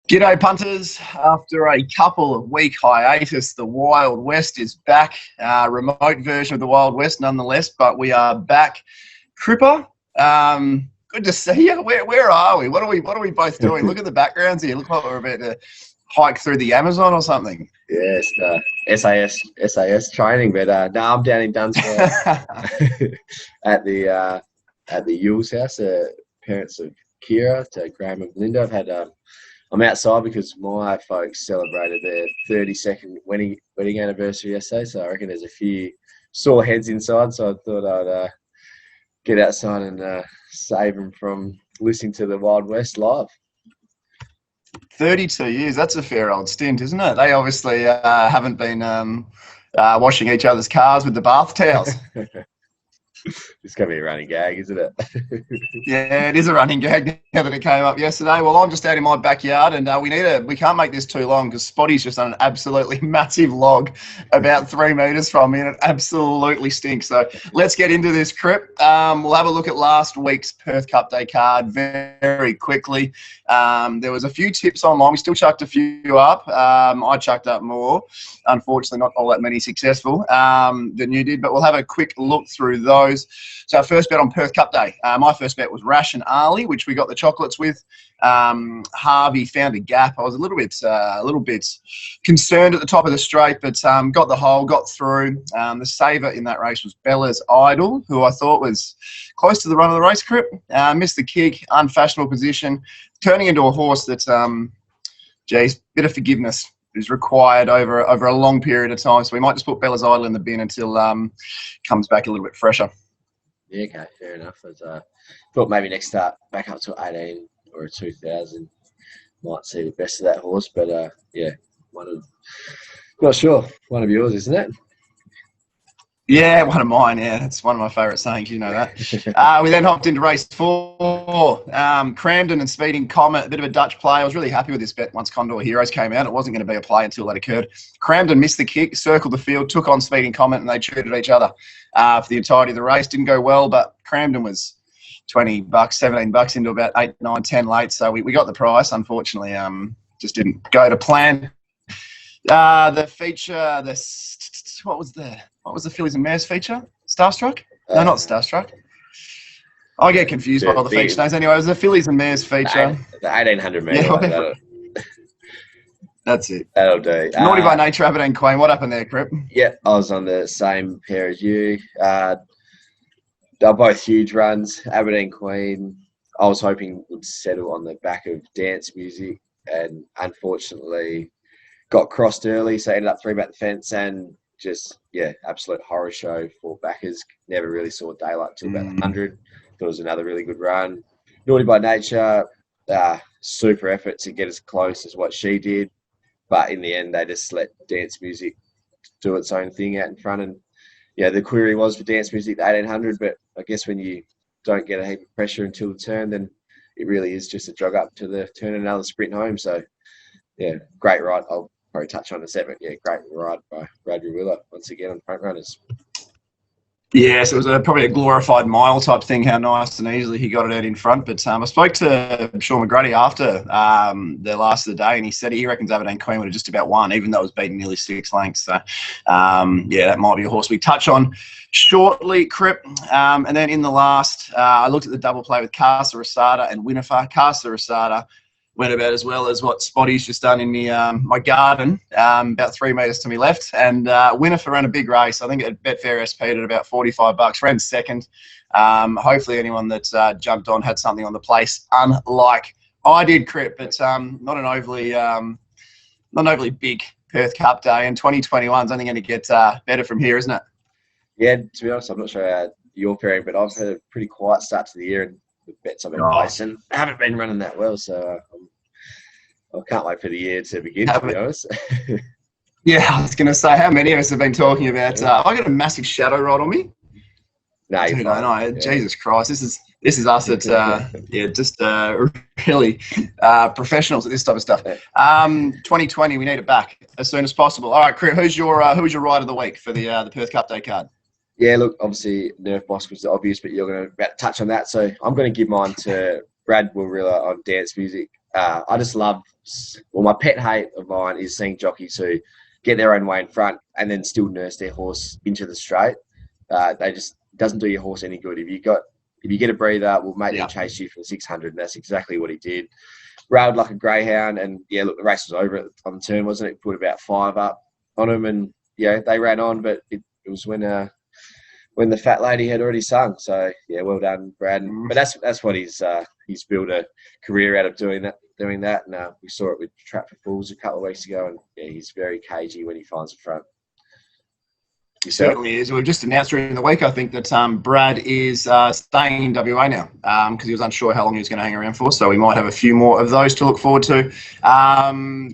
G'day punters. After a couple of week hiatus, the Wild West is back. Remote version of the Wild West nonetheless, but we are back. Cripper, good to see you. Where are we? What are we both doing? Look at the backgrounds here. Look like we're about to hike through the Amazon or something. Yes, SAS training, but now I'm down in Dunsborough at the Yule's house. Parents of Kira, to Graham and Belinda. I'm outside because my folks celebrated their 32nd wedding anniversary yesterday, so I reckon there's a few sore heads inside. So I thought I'd get outside and save them from listening to the Wild West live. 32 years, that's a fair old stint, isn't it? They obviously haven't been washing each other's cars with the bath towels. It's going to be a running gag, isn't it? Yeah, it is a running gag now that it came up yesterday. Well, I'm just out in my backyard, and we can't make this too long because Spotty's just done an absolutely massive log about 3 metres from me, and it absolutely stinks. So let's get into this, Crip. We'll have a look at last week's Perth Cup Day card very quickly. There was a few tips online. We still chucked a few up. I chucked up more. Unfortunately, not all that many successful than you did, but we'll have a quick look through those. So our first bet on Perth Cup Day. My first bet was Rash and Ali, which we got the chocolates with. Harvey found a gap. I was a little bit concerned at the top of the straight, but got the hole, got through. The saver in that race was Bella's Idol, who I thought was close to the run of the race, Crip. Missed the kick, unfashionable position, turning into a horse that, bit of forgiveness is required over a long period of time. So we might just put Bella's Idol in the bin until comes back a little bit fresher. Yeah, okay, fair enough. I thought maybe next start back up to 18 or a 2000 might see the best of that horse, but not sure. One of yours, isn't it? Yeah, one of mine. Yeah, it's one of my favourite sayings. You know that. We then hopped into race 4. Cramden and Speeding Comet, a bit of a Dutch play. I was really happy with this bet once Condor Heroes came out. It wasn't going to be a play until that occurred. Cramden missed the kick, circled the field, took on Speeding Comet, and they treated each other for the entirety of the race. Didn't go well, but Cramden was $20, $17 into about 8, 9, 10 late. So we got the price. Unfortunately, just didn't go to plan. The feature, what was the Fillies and Mares feature? Starstruck? No, not Starstruck. I get confused by all the feature names. Anyway, it was the Fillies and Mares feature. The 1800 metre. Yeah, that's it. That'll do. Naughty by Nature, Aberdeen Queen. What happened there, Crip? Yeah, I was on the same pair as you. They're both huge runs. Aberdeen Queen, I was hoping would settle on the back of dance music, and unfortunately got crossed early, so ended up 3 back the fence, and just, absolute horror show for backers. Never really saw daylight till about 100. Thought it was another really good run. Naughty by Nature, super effort to get as close as what she did, but in the end they just let dance music do its own thing out in front. And the query was for dance music, the 1800, but I guess when you don't get a heap of pressure until the turn, then it really is just a jog up to the turn and another sprint home. So, great ride. I'll probably touch on the 7. Great ride by Roger Wheeler once again on front runners. Yes, it was probably a glorified mile type thing, how nice and easily he got it out in front. But I spoke to Sean McGrady after the last of the day, and he said he reckons Aberdeen Queen would have just about won, even though it was beaten nearly 6 lengths. So, that might be a horse we touch on shortly, Crip. And then in the last, I looked at the double play with Casa Rosada and Winifred. Casa Rosada went about as well as what Spotty's just done in my garden, about 3 metres to my left. And Winifred ran a big race. I think at Betfair SP at about $45. Ran second. Hopefully anyone that jumped on had something on the place, unlike I did, Crip. But not an overly big Perth Cup Day. And 2021 is only going to get better from here, isn't it? Yeah, to be honest, I'm not sure how you're faring, but I've had a pretty quiet start to the year. And the bets I've been placing haven't been running that well, so I can't wait for the year to begin, to be honest. Yeah, I was going to say, how many of us have been talking about, I got a massive shadow rod on me. No, dude, I know. Yeah. Jesus Christ, this is us at just really professionals at this type of stuff. 2020, we need it back as soon as possible. All right, Chris, who's your ride of the week for the Perth Cup Day card? Yeah, look, obviously Nerf Boss was obvious, but you're going to touch on that. So I'm going to give mine to Brad Wilrilla on dance music. I just love. Well, my pet hate of mine is seeing jockeys who get their own way in front and then still nurse their horse into the straight. They just doesn't do your horse any good. If you get a breather, we'll make them chase you from 600, and that's exactly what he did. Railed like a greyhound, and yeah, look, the race was over on the turn, wasn't it? Put about 5 up on him, and yeah, they ran on, but it was when the fat lady had already sung. So yeah, well done, Brad. But that's what he's built a career out of doing that. And we saw it with Trap for Fools a couple of weeks ago, and yeah, he's very cagey when he finds the front. Yourself? Certainly is. We've just announced during the week, I think, that Brad is staying in WA now because he was unsure how long he was going to hang around for. So we might have a few more of those to look forward to.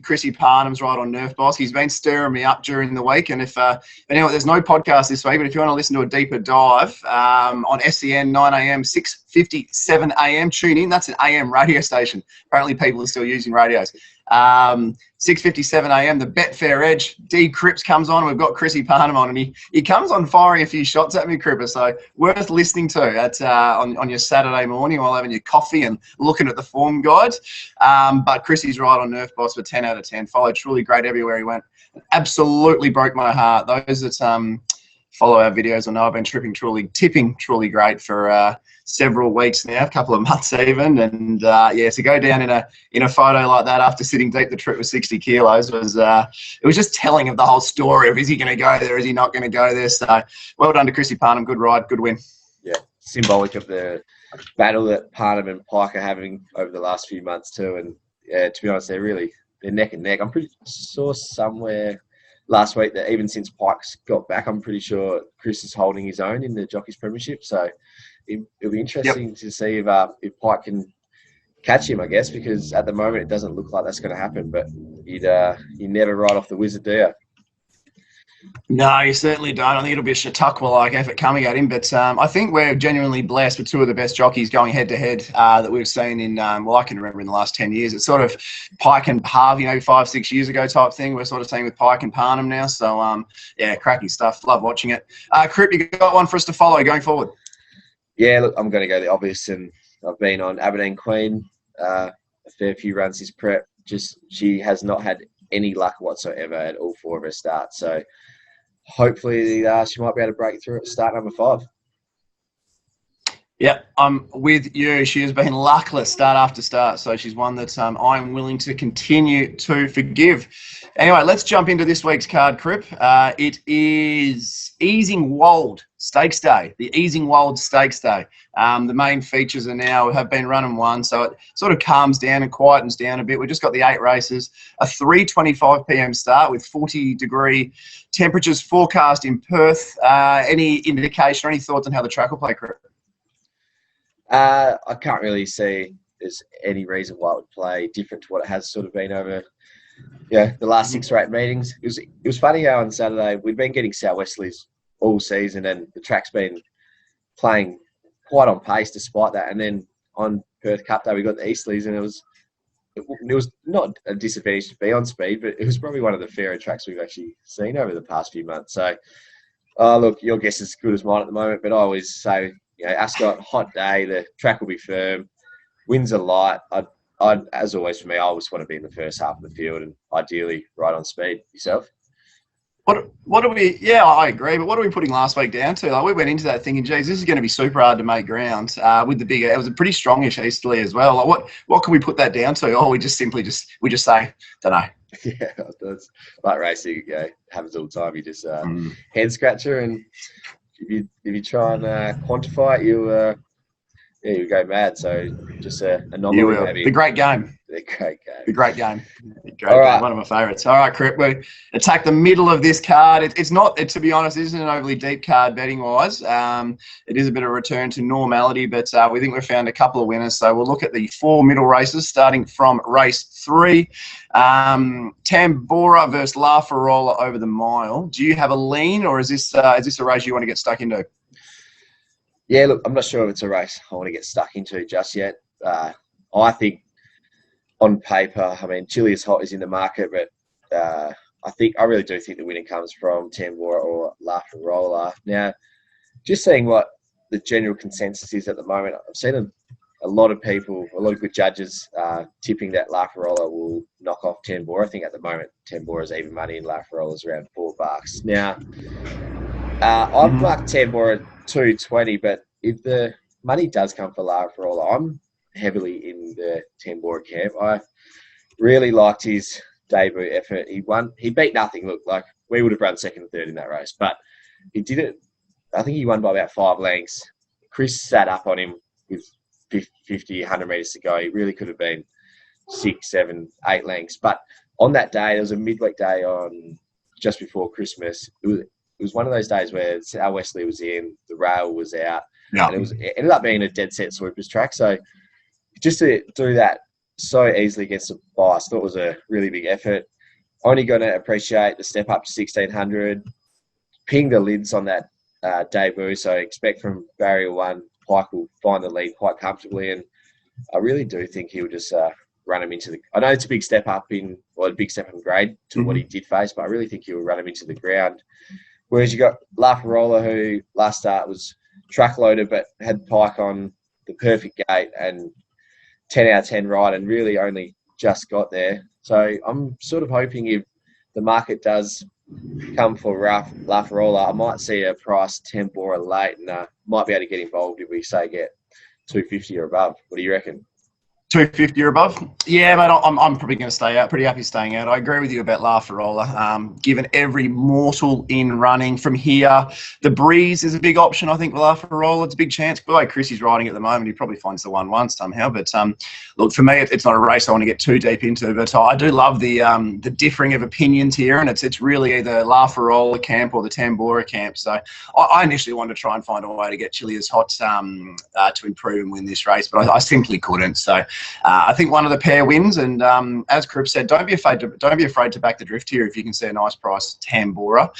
Chrissy Parnham's right on Nerf Boss. He's been stirring me up during the week. And if anyway, there's no podcast this week, but if you want to listen to a deeper dive on SEN 9 a.m., 6:57 a.m., tune in. That's an AM radio station. Apparently people are still using radios. 6:57 a.m. the Betfair Edge. D Cripps comes on. We've got Chrissy Parnham on, and he comes on firing a few shots at me, Cripper. So worth listening to at on your Saturday morning while having your coffee and looking at the form guides. But Chrissy's right on Nerf Boss for 10 out of 10. Followed truly great everywhere he went. Absolutely broke my heart. Those that follow our videos will know I've been tipping truly great for several weeks now, a couple of months even, and to go down in a photo like that after sitting deep the trip with 60 kilos was it was just telling of the whole story of is he going to go there, is he not going to go there. So well done to Chrissy Parnham, good ride, good win. Yeah, symbolic of the battle that Parnham and Pike are having over the last few months too, and yeah, to be honest, they're neck and neck. I'm pretty sure somewhere last week that even since Pike's got back, I'm pretty sure Chris is holding his own in the Jockeys Premiership. So it'll be interesting to see if Pike can catch him, I guess, because at the moment it doesn't look like that's going to happen. But you never ride off the wizard, do you? No, you certainly don't. I think it'll be a Chautauqua-like effort coming at him. But I think we're genuinely blessed with two of the best jockeys going head-to-head that we've seen in, I can remember in the last 10 years. It's sort of Pike and Harvey, 5-6 years ago type thing. We're sort of seeing with Pike and Parnham now. So, cracking stuff. Love watching it. Crip, you got one for us to follow going forward? Yeah, look, I'm going to go the obvious. And I've been on Aberdeen Queen a fair few runs this prep. She has not had any luck whatsoever at all 4 of her starts. So, hopefully she might be able to break through at start number 5. Yep, I'm with you. She has been luckless start after start, so she's one that I'm willing to continue to forgive. Anyway, let's jump into this week's card, Crip. It is Easing Wold Stakes Day, the Easing Wold Stakes Day. The main features have been run and won, so it sort of calms down and quietens down a bit. We've just got the 8 races, a 3:25 p.m. start with 40-degree temperatures forecast in Perth. Any indication or any thoughts on how the track will play, Crip? I can't really see there's any reason why it would play different to what it has sort of been over the last 6 or 8 meetings. It was funny how on Saturday we'd been getting southwesterlies all season and the track's been playing quite on pace despite that. And then on Perth Cup Day we got the easterlies and it was not a disadvantage to be on speed, but it was probably one of the fairer tracks we've actually seen over the past few months. So, look, your guess is as good as mine at the moment, but I always say, Ascot, hot day, the track will be firm, winds are light. As always for me, I always want to be in the first half of the field and ideally right on speed. Yourself? What are we? Yeah, I agree. But what are we putting last week down to? Like we went into that thinking, geez, this is going to be super hard to make ground with the bigger. It was a pretty strongish easterly as well. Like what can we put that down to? Oh, we just say, don't know. Yeah, that's like racing. Happens all the time. You just head scratcher, and if you try and quantify it, you go mad. So just a anomaly. Maybe. The great game. The great game. The great game. All right. One of my favourites. All right, Crip. We attack the middle of this card. It's not, to be honest, it isn't an overly deep card betting-wise. It is a bit of a return to normality, but we think we've found a couple of winners. So we'll look at the 4 middle races, starting from race 3. Tambora versus La Farola over the mile. Do you have a lean, or is this a race you want to get stuck into? Yeah, look, I'm not sure if it's a race I want to get stuck into just yet. I think on paper, Chili's Hot is in the market, but I really do think the winner comes from Tambora or La Farola. Now, just seeing what the general consensus is at the moment, I've seen a lot of people, a lot of good judges tipping that La Farola will knock off Tambora. I think at the moment Tambora's even money and La Farola's around $4. Now, I've marked Tambora 220, but if the money does come for La Farola, I'm heavily in the Tambora camp. I really liked his debut effort. He beat nothing. Look, like we would have run second and third in that race, but he did it. I think he won by about 5 lengths. Chris sat up on him with 50, 100 metres to go. He really could have been 6, 7, 8 lengths. But on that day, there was a midweek day on just before Christmas. It was one of those days where Sal Wesley was in, the rail was out, and it ended up being a dead set sweepers track. So just to do that so easily against the bias, I thought it was a really big effort. Only going to appreciate the step up to 1600, ping the lids on that debut. So expect from barrier 1, Pike will find the lead quite comfortably, and I really do think he'll just run him into the. I know it's a big step up in grade to what he did face, but I really think he'll run him into the ground. Whereas you got La Farola, who last start was track loaded, but had Pike on the perfect gate and 10 out of 10 ride, and really only just got there. So I'm sort of hoping if the market does come for La Farola, I might see a price Tambora late, and might be able to get involved if we say get 250 or above. What do you reckon? 250 or above? Yeah, mate, I'm probably going to stay out. Pretty happy staying out. I agree with you about La Farola. Given every mortal in running from here, the breeze is a big option, I think, for La Farola. It's a big chance. The way Chrissy's riding at the moment, he probably finds the 1-1 somehow. But look, for me, it's not a race I want to get too deep into. But I do love the differing of opinions here, and it's really either La Farola camp or the Tambora camp. So I initially wanted to try and find a way to get Chilia's Hot to improve and win this race, but I simply couldn't. So I think one of the pair wins, and as Krupp said, don't be afraid to back the drift here if you can see a nice price Tambora.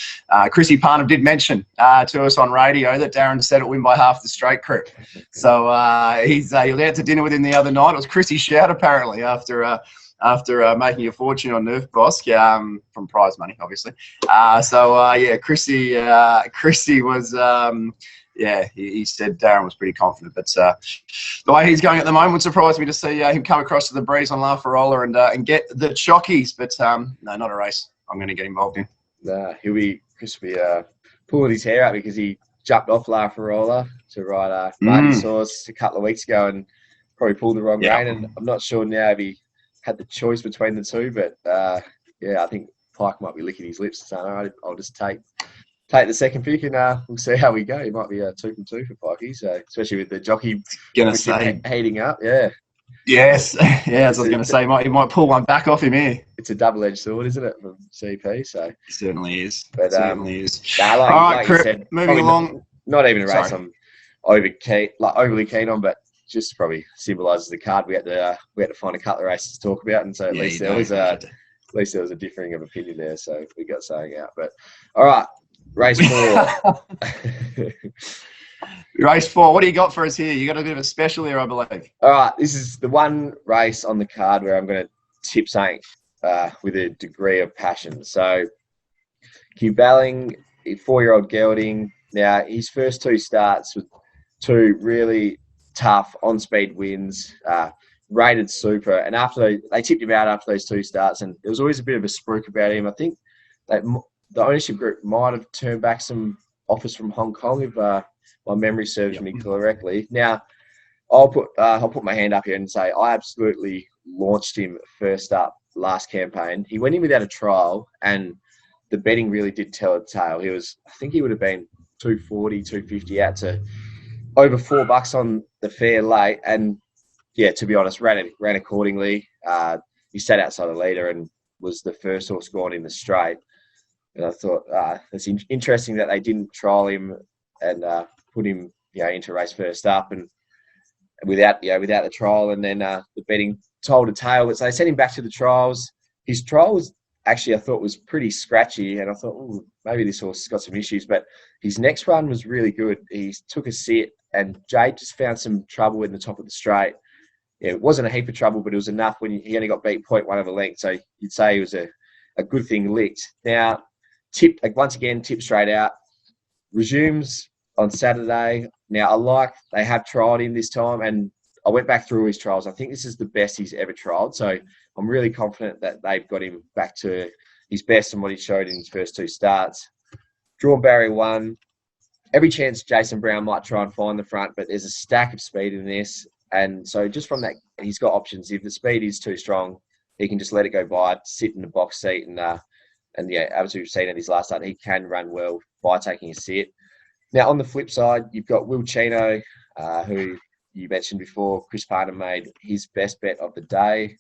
Chrissy Parnham did mention to us on radio that Darren said it win by half the straight, Krupp. So he was out to dinner with him the other night. It was Chrissy's shout apparently after making a fortune on Nerf Bosk from prize money, obviously. Chrissy was. He said Darren was pretty confident, but the way he's going at the moment would surprise me to see him come across to the breeze on La Farola and get the chockies. But no, not a race I'm going to get involved in. Chris will be pulling his hair out because he jumped off La Farola to ride Marty Sauce a couple of weeks ago and probably pulled the wrong rein. And I'm not sure now if he had the choice between the two, but I think Pike might be licking his lips. So I'll just take the second pick and we'll see how we go. It might be 2 from 2 for Pikey, so especially with the jockey heating up. Yeah. Yes. Yeah, as I was going to say, he might pull one back off him here. It's a double-edged sword, isn't it, from CP? So it certainly is. But, certainly is. All right, Kurt, said, moving along. Not even a race I'm overly keen on, but just probably symbolises the card. We had to find a couple of races to talk about, and so at least there was a differing of opinion there. So we got something out. But all right. Race 4. Race 4. What do you got for us here? You got a bit of a special here, I believe. All right. This is the one race on the card where I'm going to tip something with a degree of passion. So, Cuballing, 4-year-old gelding. Now, his first 2 starts with 2 really tough on-speed wins, rated super. And after they tipped him out after those 2 starts, and there was always a bit of a spruik about him. I think the ownership group might have turned back some offers from Hong Kong if my memory serves me correctly. Now, I'll put my hand up here and say I absolutely launched him first up last campaign. He went in without a trial, and the betting really did tell a tale. I think he would have been 240, 250 out to over $4 on the fair late, and to be honest, ran accordingly. He sat outside the leader and was the first horse gone in the straight. And I thought it's interesting that they didn't trial him and put him, into race first up and without the trial. And then the betting told a tale. But so they sent him back to the trials. His trial was actually, I thought, was pretty scratchy, and I thought, maybe this horse has got some issues. But his next run was really good. He took a sit, and Jade just found some trouble in the top of the straight. It wasn't a heap of trouble, but it was enough when he only got beat 0.1 of a length. So you'd say it was a good thing licked. Now, tip straight out. Resumes on Saturday. Now, they have trialled him this time, and I went back through his trials. I think this is the best he's ever trialled. So I'm really confident that they've got him back to his best and what he showed in his first 2 starts. Drawn barrier 1. Every chance Jason Brown might try and find the front, but there's a stack of speed in this. And so just from that, he's got options. If the speed is too strong, he can just let it go by, sit in the box seat. And as we've seen at his last start, he can run well by taking a sit. Now, on the flip side, you've got Will Chino, who you mentioned before. Chris Parnham made his best bet of the day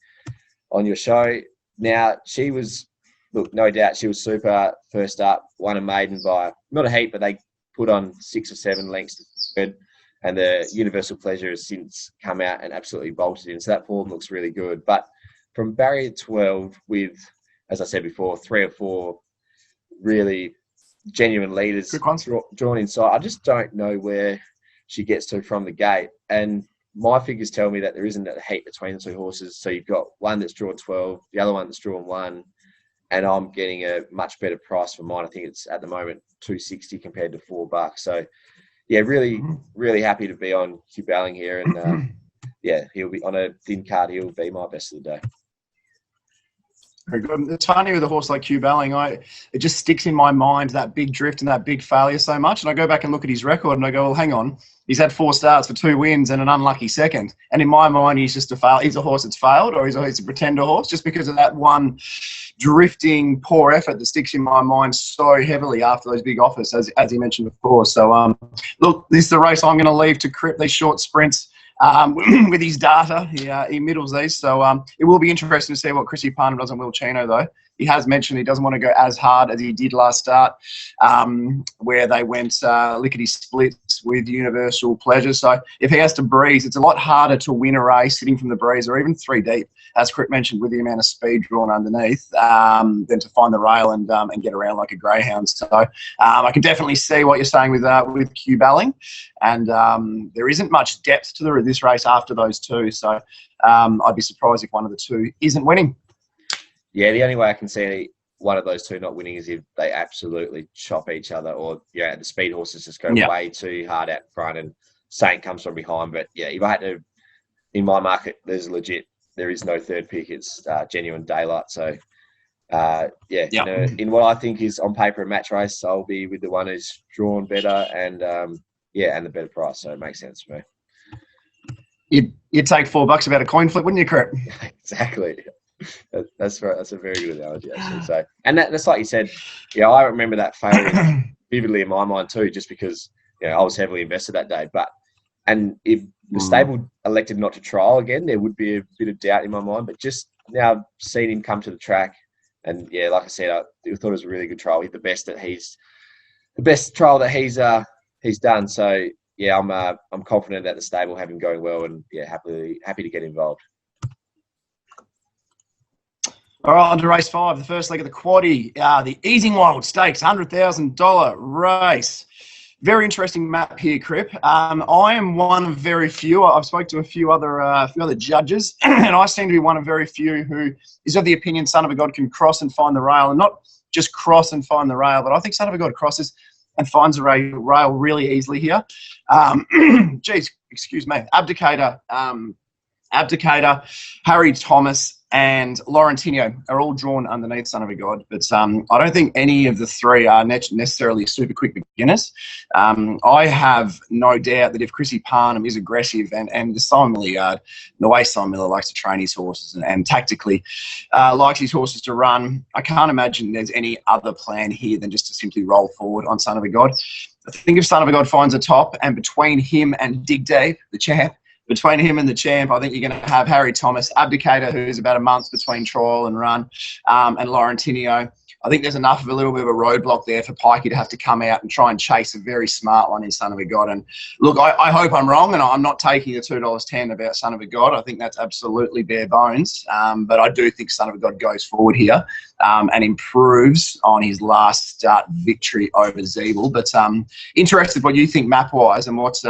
on your show. Now, she was, look, no doubt she was super first up, won a maiden by, not a heat, but they put on 6 or 7 lengths to third, and the Universal Pleasure has since come out and absolutely bolted in. So that form looks really good. But from barrier 12 with, as I said before, 3 or 4 really genuine leaders drawn inside, I just don't know where she gets to from the gate. And my figures tell me that there isn't a heat between the 2 horses. So you've got one that's drawn 12, the other one that's drawn 1, and I'm getting a much better price for mine. I think it's at the moment $260 compared to $4. So yeah, really, really happy to be on Hugh Balling here. And yeah, he'll be on a thin card. He'll be my best of the day. Very good. It's funny with a horse like Hugh Balling, it just sticks in my mind, that big drift and that big failure so much. And I go back and look at his record and I go, well, hang on. He's had 4 starts for 2 wins and an unlucky second. And in my mind, he's just he's a horse that's failed, or he's a pretender horse, just because of that one drifting poor effort that sticks in my mind so heavily after those big offers, as you mentioned before. So, look, this is the race I'm going to leave to Crip, these short sprints. With his data, he middles these. So it will be interesting to see what Chrissy Parnham does on Will Chino, though. He has mentioned he doesn't want to go as hard as he did last start, where they went lickety-splits with Universal Pleasure. So if he has to breeze, it's a lot harder to win a race sitting from the breeze or even 3 deep, as Crip mentioned, with the amount of speed drawn underneath, than to find the rail and get around like a greyhound. So I can definitely see what you're saying with Q Balling. And there isn't much depth to this race after those 2. So I'd be surprised if one of the 2 isn't winning. Yeah, the only way I can see one of those 2 not winning is if they absolutely chop each other, or the speed horses just go way too hard out front and Saint comes from behind. But yeah, if I had to, in my market, there is no third pick. It's Genuine Daylight. So in what I think is on paper a match race, I'll be with the one who's drawn better and and the better price. So it makes sense for me. You'd take $4 about a coin flip, wouldn't you, Crip? Exactly. That's right. That's a very good analogy, actually. So, and that's like you said. Yeah, I remember that failure vividly in my mind too, just because I was heavily invested that day. And if the stable elected not to trial again, there would be a bit of doubt in my mind. But just now seeing him come to the track, and like I said, I thought it was a really good trial. He's the best trial that he's done. So yeah, I'm confident that the stable have him going well, and happy to get involved. All right, on to race 5, the first leg of the quaddie, the Easingwold Stakes, $100,000 race. Very interesting map here, Crip. I am one of very few. I've spoken to a few other judges, and I seem to be one of very few who is of the opinion Son of a God can cross and find the rail, and not just cross and find the rail, but I think Son of a God crosses and finds the rail really easily here. Excuse me. Abdicator, Harry Thomas, and Laurentino are all drawn underneath Son of a God. But I don't think any of the 3 are necessarily super quick beginners. I have no doubt that if Chrissy Parnham is aggressive and Simon Milliard, the way Simon Miller likes to train his horses and tactically likes his horses to run, I can't imagine there's any other plan here than just to simply roll forward on Son of a God. I think if Son of a God finds a top, and between him and Dig Deep, the champ, between him and the champ, I think you're going to have Harry Thomas, Abdicator, who's about a month between trial and run, and Laurentino. I think there's enough of a little bit of a roadblock there for Pikey to have to come out and try and chase a very smart one in Son of a God. And look, I hope I'm wrong, and I'm not taking the $2.10 about Son of a God. I think that's absolutely bare bones. But I do think Son of a God goes forward here and improves on his last start victory over Zeeble. But interested what you think map-wise and what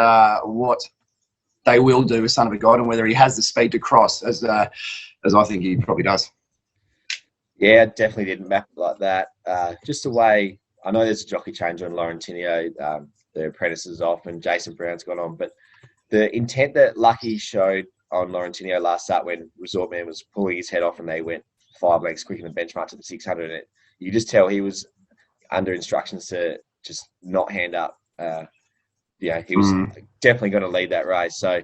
they will do with Son of a God, and whether he has the speed to cross, as I think he probably does. Yeah, definitely didn't map it like that. Just the way, I know there's a jockey change on Laurentino, the apprentice is off and Jason Brown's gone on, but the intent that Lucky showed on Laurentinho last start when Resort Man was pulling his head off and they went 5 lengths quicker than benchmark to the 600, and you could just tell he was under instructions to just not hand up. He was definitely going to lead that race. So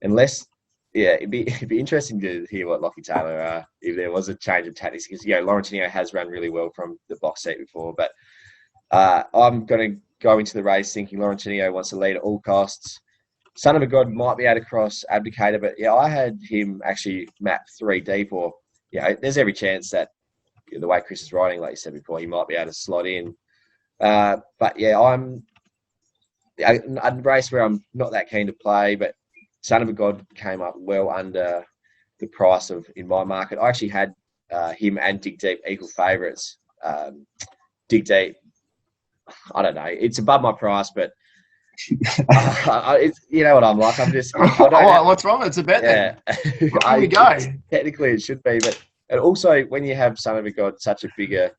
unless, it'd be interesting to hear what Lockie Taylor, if there was a change of tactics, because Laurentinho has run really well from the box seat before, but I'm going to go into the race thinking Laurentinho wants to lead at all costs. Son of a God might be able to cross Abdicator, but I had him actually map 3 deep, or there's every chance that the way Chris is riding, like you said before, he might be able to slot in. I'm a race where I'm not that keen to play, but Son of a God came up well under the price of in my market. I actually had him and Dig Deep equal favourites. Dig Deep, I don't know, it's above my price, but you know what I'm like. I'm just. What's wrong? It's a bet. Then. Where we go? Technically, it should be, but and also when you have Son of a God such a bigger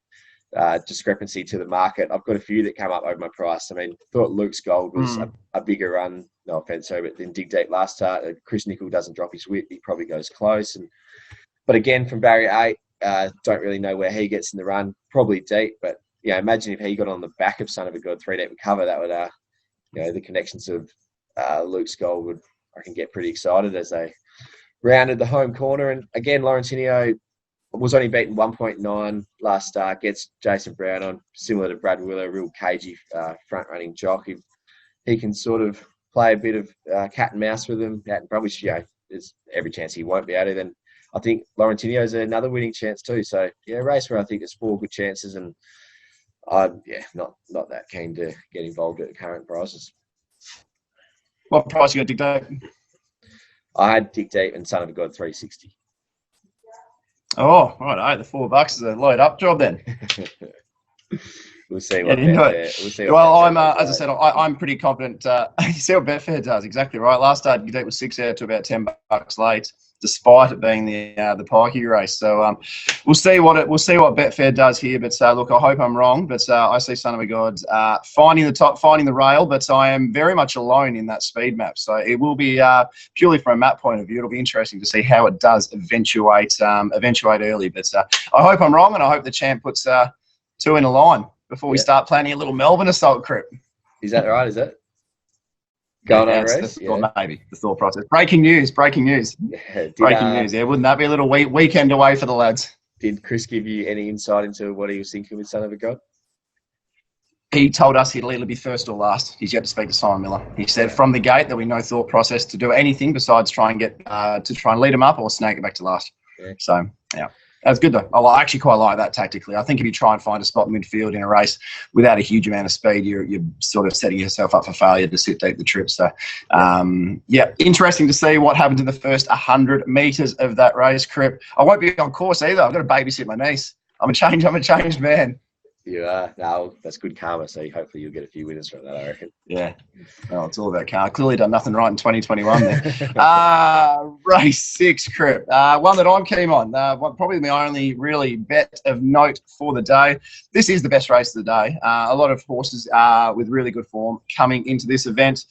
discrepancy to the market, I've got a few that come up over my price. I mean, thought Luke's Gold was a bigger run. No offense, but then Dig Deep last start. Chris Nickel doesn't drop his whip. He probably goes close. But again, from barrier 8, don't really know where he gets in the run. Probably deep, but imagine if he got on the back of Son of a God 3 deep recover, that would the connections of Luke's Gold would, I can get pretty excited as they rounded the home corner. And again, Laurentinho was only beaten 1.9 last start, gets Jason Brown on, similar to Brad Willer, real cagey front-running jock. He can sort of play a bit of cat and mouse with him. Probably, there's every chance he won't be able to. Then I think Laurentinho's another winning chance too. So, a race where I think there's 4 good chances, and I'm not that keen to get involved at the current prices. What price you got, Dig Deep? I had Dig Deep and Son of a God 360. Oh, right. The $4 is a load up job then. We'll see what as I said, I'm pretty confident. You see what Betfair does, exactly right. Last start, Dig Deep was 6 out to about $10 late, despite it being the Pikey race. So we'll see what Betfair does here. But look, I hope I'm wrong. But I see Son of a God finding the rail. But I am very much alone in that speed map. So it will be purely from a map point of view. It'll be interesting to see how it does eventuate early. But I hope I'm wrong, and I hope the champ puts 2 in a line before we start planning a little Melbourne assault trip. Is that right? Is it? Going on race? Maybe the thought process. Breaking news. Breaking news. Yeah, wouldn't that be a little weekend away for the lads? Did Chris give you any insight into what he was thinking with Son of a God? He told us he'd either be first or last. He's yet to speak to Simon Miller. He said from the gate there'll be no thought process to do anything besides try and lead him up or snake it back to last. Yeah. So, that's good though. I actually quite like that tactically. I think if you try and find a spot in midfield in a race without a huge amount of speed, you're sort of setting yourself up for failure to sit deep the trip. So, interesting to see what happens in the first 100 metres of that race, Crip. I won't be on course either. I've got to babysit my niece. I'm a changed man. You are. No, that's good karma. So hopefully you'll get a few winners from that, I reckon. Yeah. Well, it's all about karma. Clearly done nothing right in 2021 there. Race 6, Crip. One that I'm keen on. Probably my only really bet of note for the day. This is the best race of the day. A lot of horses with really good form coming into this event.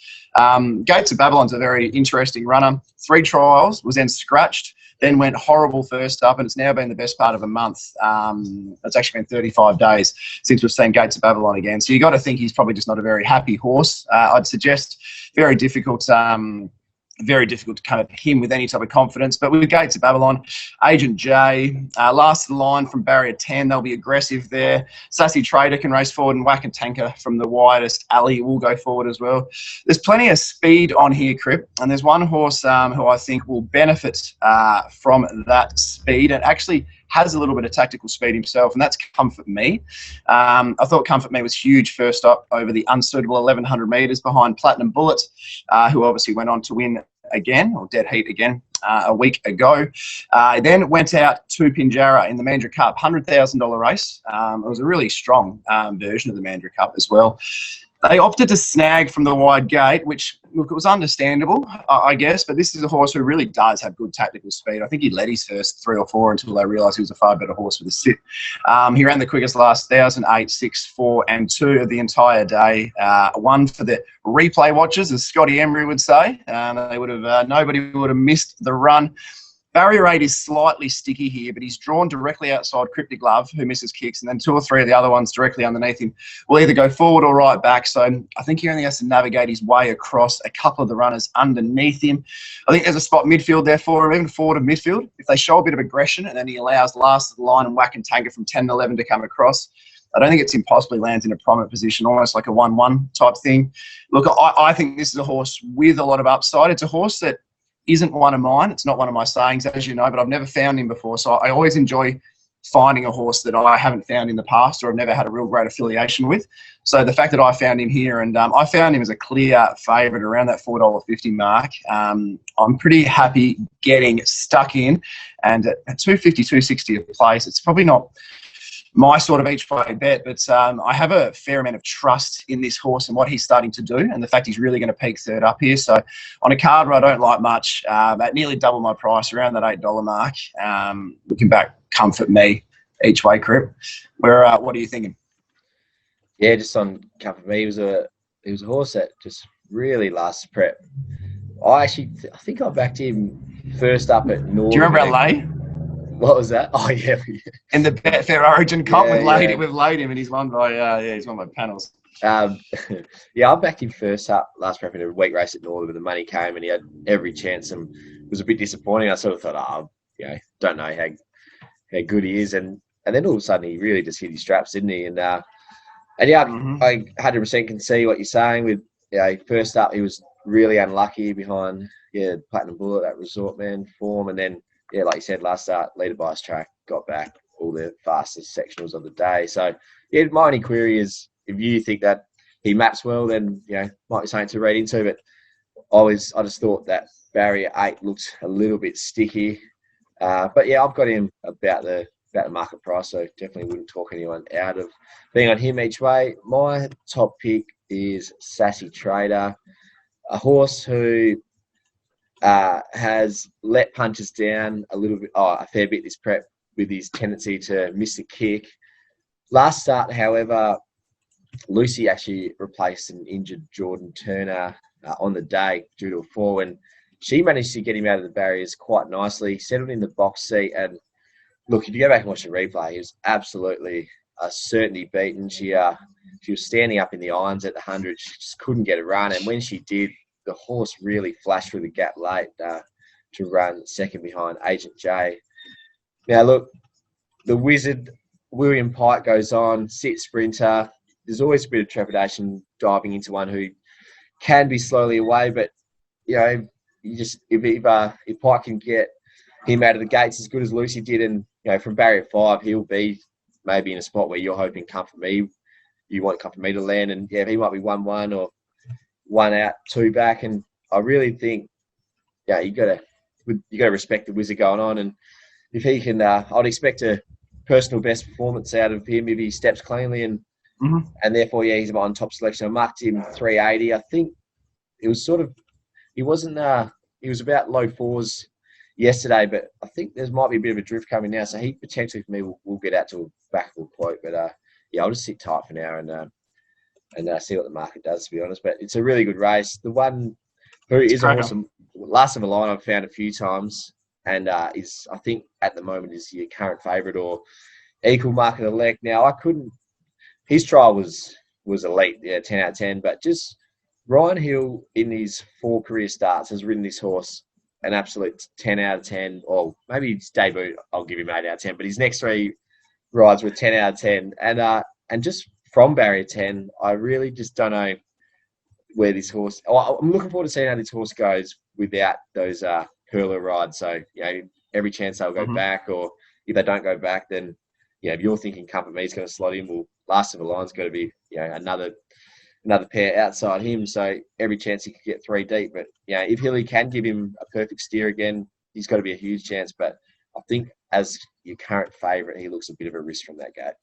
Gates of Babylon's a very interesting runner. 3 trials, was then scratched. Then went horrible first up, and it's now been the best part of a month. It's actually been 35 days since we've seen Gates of Babylon again. So you got to think he's probably just not a very happy horse. I'd suggest very difficult to come at him with any type of confidence. But with Gates of Babylon, Agent J, last of the line from barrier 10, they'll be aggressive there. Sassy Trader can race forward, and Whack and Tanker from the widest alley will go forward as well. There's plenty of speed on here, Crip, and there's one horse who I think will benefit from that speed and actually has a little bit of tactical speed himself, and that's Comfort Me. I thought Comfort Me was huge first up over the unsuitable 1,100 metres behind Platinum Bullet, who obviously went on to win again, or dead heat again, a week ago. Then went out to Pinjarra in the Mandurah Cup, $100,000 race. It was a really strong version of the Mandurah Cup as well. They opted to snag from the wide gate, which, look, it was understandable, I guess, but this is a horse who really does have good tactical speed. I think he led his first 3 or 4 until they realised he was a far better horse with a sit. He ran the quickest last 1,000, 8, 6, 4 and 2 of the entire day. One for the replay watchers, as Scotty Emery would say. They would have nobody would have missed the run. Barrier 8 is slightly sticky here, but he's drawn directly outside Cryptic Love, who misses kicks, and then 2 or 3 of the other ones directly underneath him will either go forward or right back. So I think he only has to navigate his way across a couple of the runners underneath him. I think there's a spot midfield there for him, even forward of midfield. If they show a bit of aggression and then he allows last of the line and Whack and Tanker from 10 and 11 to come across, I don't think it's impossible he lands in a prominent position, almost like a 1-1 type thing. Look, I think this is a horse with a lot of upside. It's a horse that isn't one of mine. It's not one of my sayings, as you know, but I've never found him before. So I always enjoy finding a horse that I haven't found in the past or I've never had a real great affiliation with. So the fact that I found him here, and I found him as a clear favourite around that $4.50 mark, I'm pretty happy getting stuck in. And at $2.50, $2.60 a place, it's probably not my sort of each way bet, but I have a fair amount of trust in this horse and what he's starting to do, and the fact he's really going to peak third up here. So on a card where I don't like much, at nearly double my price, around that $8 mark, looking back, comfort me each way, Crip. What are you thinking? Yeah, just on comfort me, he was a horse that just really lasts prep. I think I backed him first up at Northern. Do you remember LA? What was that? Oh yeah, in the Betfair Origin Comp, we've laid him, and he's won by panels. Yeah, I backed him first up last prep in a week race at Northern, but the money came and he had every chance and was a bit disappointing. I sort of thought, don't know how good he is, and then all of a sudden he really just hit his straps, didn't he? And I 100% can see what you're saying with first up he was really unlucky behind Platinum Bullet, that Resort Man form, and then like you said, last start, leader bias track, got back all the fastest sectionals of the day. So, my only query is if you think that he maps well, then, might be something to read into. But I just thought that barrier 8 looks a little bit sticky. But, I've got him about the market price, so definitely wouldn't talk anyone out of being on him each way. My top pick is Sassy Trader, a horse who has let punches down a fair bit this prep with his tendency to miss the kick. Last start, however, Lucy actually replaced an injured Jordan Turner on the day due to a fall, and she managed to get him out of the barriers quite nicely, settled in the box seat, and look, if you go back and watch the replay, he was absolutely certainly beaten. She was standing up in the irons at the 100. She just couldn't get a run, and when she did, the horse really flashed through the gap late to run second behind Agent J. Now, look, the wizard, William Pike, goes on, sit sprinter. There's always a bit of trepidation diving into one who can be slowly away, but, if Pike can get him out of the gates as good as Lucy did, and, from barrier 5, he'll be maybe in a spot where you're hoping you want Comfort Me to land, and, he might be 1-1 or 1 out, 2 back, and I really think, you got to respect the wizard going on, and if he can, I'd expect a personal best performance out of him if he steps cleanly, and therefore, he's on top selection. I marked him 380. I think it was he was about low 4s yesterday, but I think there might be a bit of a drift coming now, so he potentially for me will get out to a backable quote, but I'll just sit tight for now and see what the market does, to be honest. But it's a really good race. The one who is awesome, last of a line I've found a few times, and is, I think, at the moment is your current favourite or equal market elect. Now, his trial was elite, 10 out of 10, but just Ryan Hill in his 4 career starts has ridden this horse an absolute 10 out of 10, or maybe his debut, I'll give him 8 out of 10, but his next 3 rides were 10 out of 10, and just from barrier 10, I really just don't know where this horse. I'm looking forward to seeing how this horse goes without those curler rides. So every chance they'll go back, or if they don't go back, then if you're thinking Comfort Me is going to slot in, well, Last of the Line's got to be another pair outside him. So every chance he could get 3 deep. But if Hilly can give him a perfect steer again, he's got to be a huge chance. But I think as your current favourite, he looks a bit of a risk from that gate.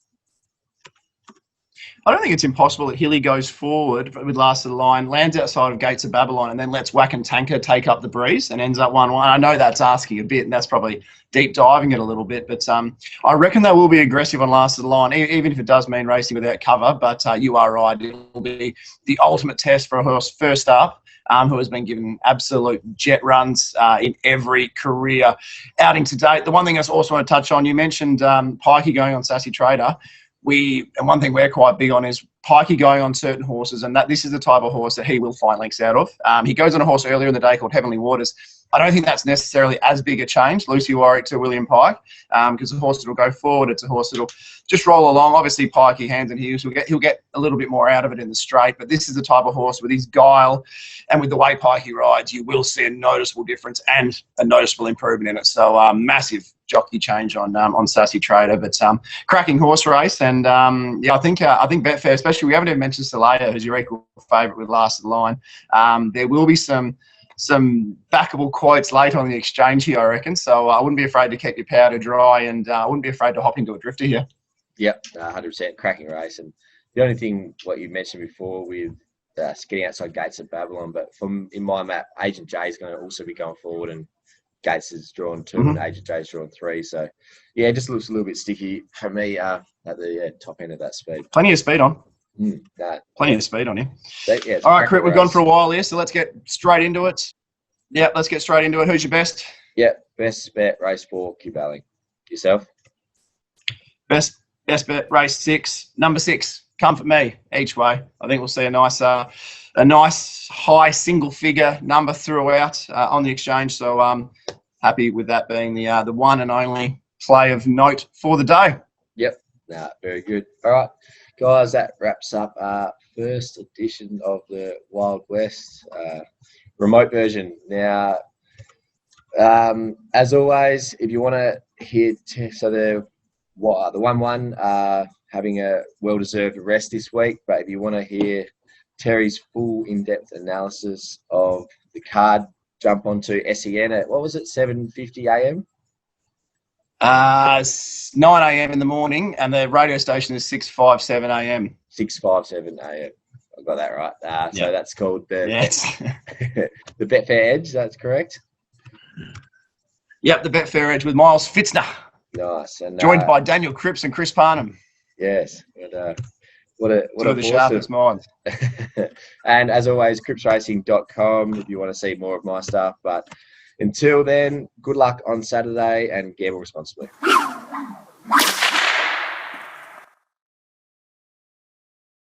I don't think it's impossible that Hilly goes forward with last of the line, lands outside of Gates of Babylon, and then lets Whack and Tanker take up the breeze and ends up 1-1. I know that's asking a bit, and that's probably deep diving it a little bit, but I reckon they will be aggressive on last of the line, even if it does mean racing without cover. But you are right; it will be the ultimate test for a horse first up, who has been given absolute jet runs in every career outing to date. The one thing I also want to touch on, you mentioned Pikey going on Sassy Trader. And one thing we're quite big on is Pikey going on certain horses, and that this is the type of horse that he will find links out of. He goes on a horse earlier in the day called Heavenly Waters. I don't think that's necessarily as big a change, Lucy Warwick to William Pike, because the horse that will go forward, it's a horse that will just roll along. Obviously, Pikey, hands and heels, he'll get a little bit more out of it in the straight, but this is the type of horse with his guile and with the way Pikey rides, you will see a noticeable difference and a noticeable improvement in it. So massive jockey change on Sassy Trader, but cracking horse race. And I think Betfair, especially, we haven't even mentioned Salaya, who's your equal favourite with last of the line. There will be some backable quotes late on the exchange here, I reckon. So I wouldn't be afraid to keep your powder dry, and I wouldn't be afraid to hop into a drifter here. Yep, 100% cracking race. And the only thing, what you mentioned before with getting outside Gates of Babylon, but in my map, Agent J is going to also be going forward, and Gates has drawn 2 and Agent J's drawn 3. So, yeah, it just looks a little bit sticky for me at the top end of that speed. Plenty of speed on. Plenty of speed on you. Yeah, all right, Crit, we've gone for a while here, so let's get straight into it. Yeah, let's get straight into it. Who's your best? Yeah, best bet, race 4, Keep Battling. Yourself? Best bet, race 6. Number 6, Comfort Me, each way. I think we'll see a nice high single-figure number throughout on the exchange. So happy with that being the one and only play of note for the day. Yep, very good. All right, guys, that wraps up our first edition of the Wild West remote version. Now, as always, if you want to hear, the 1-1 having a well-deserved rest this week, but if you want to hear Terry's full in-depth analysis of the card, jump onto SEN at, what was it, 7:50 a.m.? 9 a.m. in the morning, and the radio station is 6:57 a.m. 6:57 a.m. I got that right. So that's called the the Betfair Edge. That's correct. Yep, the Betfair Edge with Miles Fitzner. Nice. And joined by Daniel Cripps and Chris Parnham. Yes. And, what a the sharpest minds. And as always, cripsracing.com if you want to see more of my stuff. But until then, good luck on Saturday and gamble responsibly.